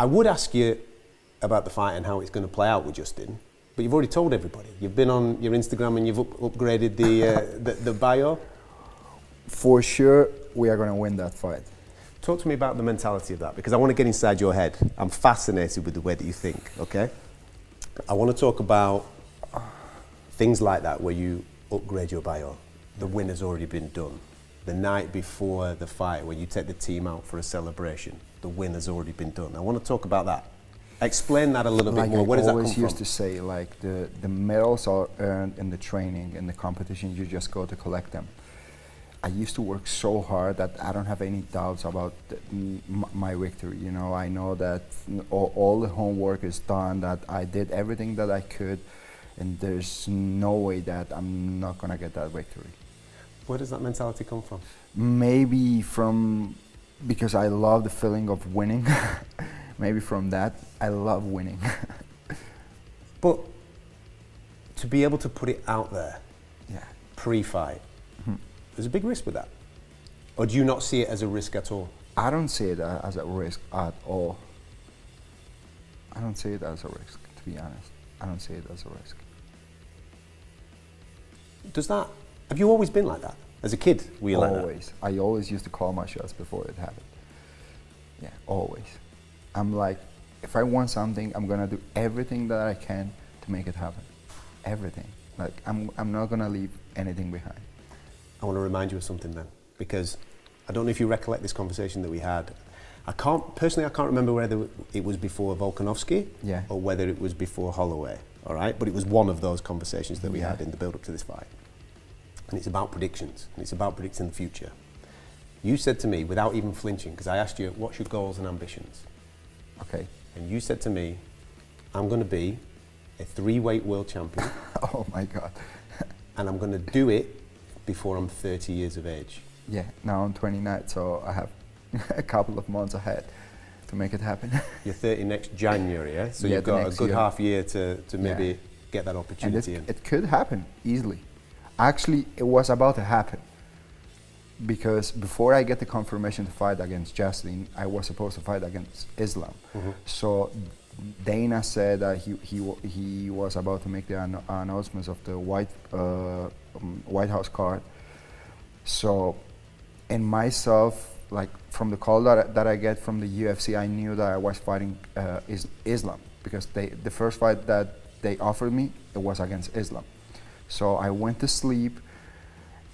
I would ask you about the fight and how it's going to play out with Justin, but you've already told everybody. You've been on your Instagram and you've upgraded the bio. For sure, we are going to win that fight. Talk to me about the mentality of that, because I want to get inside your head. I'm fascinated with the way that you think, okay? I want to talk about things like that where you upgrade your bio. The win has already been done. The night before the fight, when you take the team out for a celebration, the win has already been done. I want to talk about that. Explain that a little bit more. Where does that come from? I always used to say, like, the medals are earned in the training, in the competition, you just go to collect them. I used to work so hard that I don't have any doubts about my victory. You know, I know that all the homework is done, that I did everything that I could, and there's no way that I'm not gonna get that victory. Where does that mentality come from? Maybe from, because I love the feeling of winning. Maybe from that, I love winning. But to be able to put it out there, yeah, pre-fight, there's a big risk with that. Or do you not see it as a risk at all? I don't see it as a risk at all. I don't see it as a risk, to be honest. I don't see it as a risk. Does that, have you always been like that? As a kid, were you like that? Always. I always used to call my shots before it happened. Yeah, always. I'm like, if I want something, I'm gonna do everything that I can to make it happen. Everything. Like, I'm not gonna leave anything behind. I want to remind you of something then, because I don't know if you recollect this conversation that we had. Personally, I can't remember whether it was before Volkanovski, yeah, or whether it was before Holloway, all right? But it was one of those conversations that we had in the build-up to this fight. And it's about predictions, and it's about predicting the future. You said to me, without even flinching, because I asked you, what's your goals and ambitions? Okay. And you said to me, I'm going to be a 3-weight world champion. Oh my God. And I'm going to do it before I'm 30 years of age. Yeah, now I'm 29, so I have a couple of months ahead to make it happen. You're 30 next January, yeah? So yeah, you've got a good year. half year to maybe get that opportunity. And it could happen easily. Actually, it was about to happen. Because before I get the confirmation to fight against Justin, I was supposed to fight against Islam. So Dana said that he was about to make the announcements of the White House card. So, and myself, like from the call that I get from the UFC, I knew that I was fighting Islam, because the first fight that they offered me, it was against Islam. So I went to sleep,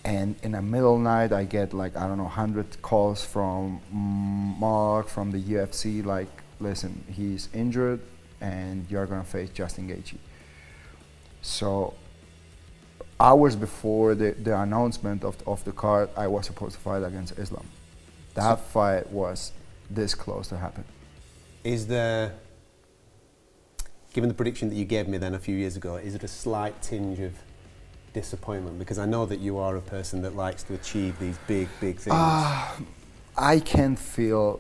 and in the middle of the night, I get like, I don't know, 100 calls from Mark, from the UFC, like, listen, he's injured and you're gonna face Justin Gaethje. So hours before the announcement of the card, I was supposed to fight against Islam. That fight was this close to happen. Is there, given the prediction that you gave me then a few years ago, is it a slight tinge of disappointment? Because I know that you are a person that likes to achieve these big things. I can feel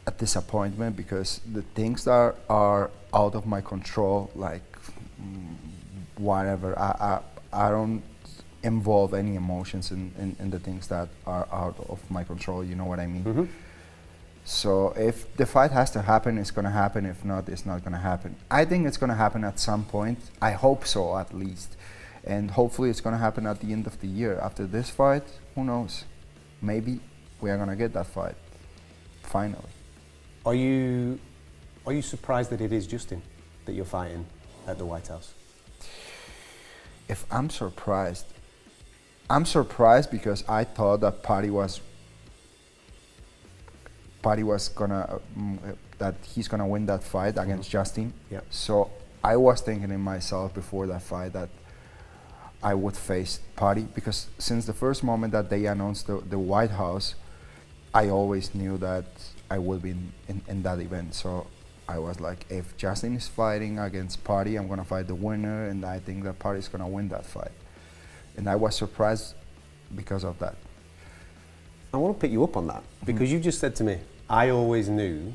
a disappointment because the things that are out of my control, like whatever, I don't involve any emotions in the things that are out of my control, you know what I mean? So if the fight has to happen, it's gonna happen. If not, it's not gonna happen. I think it's gonna happen at some point. I hope so, at least. And hopefully it's gonna happen at the end of the year. After this fight, who knows? Maybe we are gonna get that fight, finally. Are you surprised that it is Justin that you're fighting at the White House? If I'm surprised because I thought that Paddy was gonna, that he's gonna win that fight against Justin. Yeah. So I was thinking in myself before that fight that I would face Paddy, because since the first moment that they announced the White House, I always knew that I would be in that event. So I was like, if Justin is fighting against Paddy, I'm gonna fight the winner, and I think that Paddy is gonna win that fight. And I was surprised because of that. I want to pick you up on that, because you just said to me, I always knew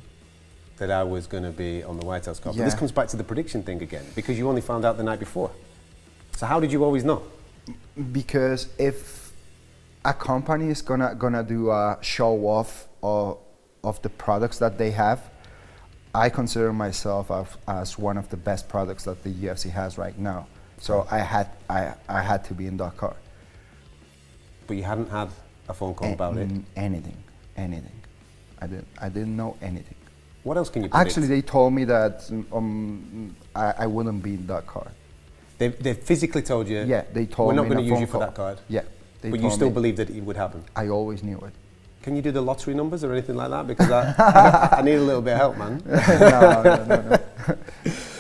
that I was going to be on the White House card. But this comes back to the prediction thing again, because you only found out the night before. So how did you always know? Because if a company is gonna do a show off of the products that they have, I consider myself as one of the best products that the UFC has right now. So I had to be in that card. But you hadn't had a phone call about it? Anything. I didn't know anything. What else can you predict? Actually, they told me that I wouldn't be in that card. They physically told you? Yeah, they told me. We're not going to use you for call. that card? Yeah. But you still believe that it would happen? I always knew it. Can you do the lottery numbers or anything like that? Because I need a little bit of help, man. No.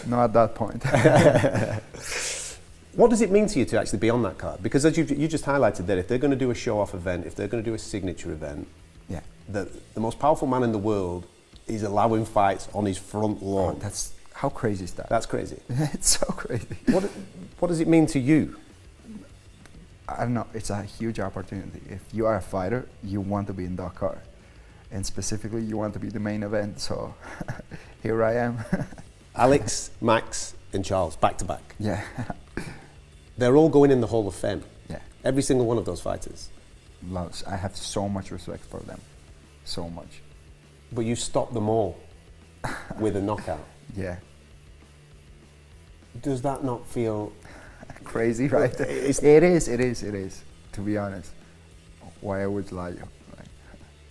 Not at that point. What does it mean to you to actually be on that card? Because as you just highlighted there, if they're going to do a show-off event, if they're going to do a signature event, yeah, the most powerful man in the world is allowing fights on his front lawn. How crazy is that? That's crazy. It's so crazy. What does it mean to you? I don't know. It's a huge opportunity. If you are a fighter, you want to be in that card, and specifically, you want to be the main event. So here I am. Alex, Max, and Charles, back to back. Yeah. They're all going in the Hall of Fame. Yeah. Every single one of those fighters. Loves. I have so much respect for them. So much. But you stopped them all with a knockout. Yeah. Does that not feel crazy, right? It is, to be honest. Why I would lie you? Like,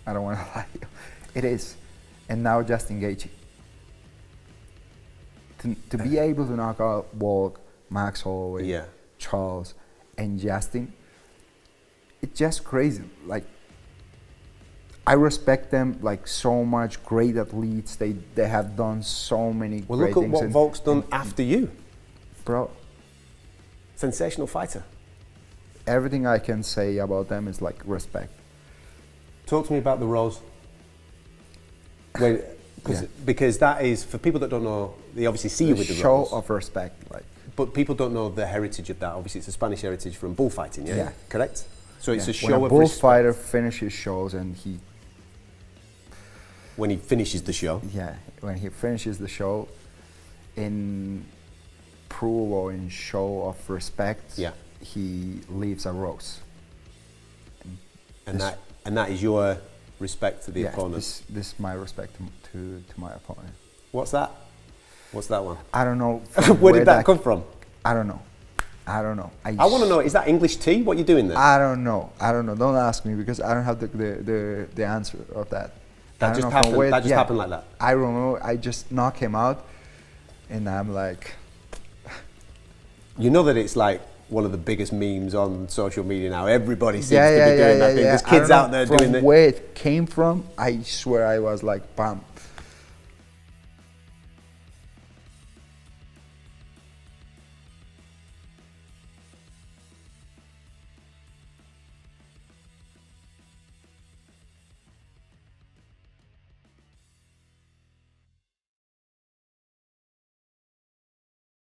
I don't want to lie you. It is. And now Justin Gaethje. To be able to knock out Walk, Max Holloway, yeah, Charles, and Justin, it's just crazy. Like, I respect them like so much. Great athletes. They have done so many great things. Well, look at what Volk's done after you. Bro. Sensational fighter. Everything I can say about them is like respect. Talk to me about the Rose. Because that is, for people that don't know, they obviously see you with the Rose. Show of respect, like. But people don't know the heritage of that. Obviously, it's a Spanish heritage from bullfighting, yeah? Yeah. Correct? So it's a show when a of bullfighter respect. finishes shows and When he finishes the show. Yeah, when he finishes the show, in proof or in show of respect, yeah, he leaves a rose. And that is your respect to the opponent. This is my respect to my opponent. What's that? What's that one? I don't know. Where did that come from? I don't know. I want to know, is that English tea? What are you doing there? I don't know. Don't ask me because I don't have the answer of that. That just happened. That just happened like that. I don't know. I just knock him out, and I'm like. You know that it's like one of the biggest memes on social media now. Everybody seems to be doing that thing. There's kids out there doing it. From where it came from, I swear I was like, bam.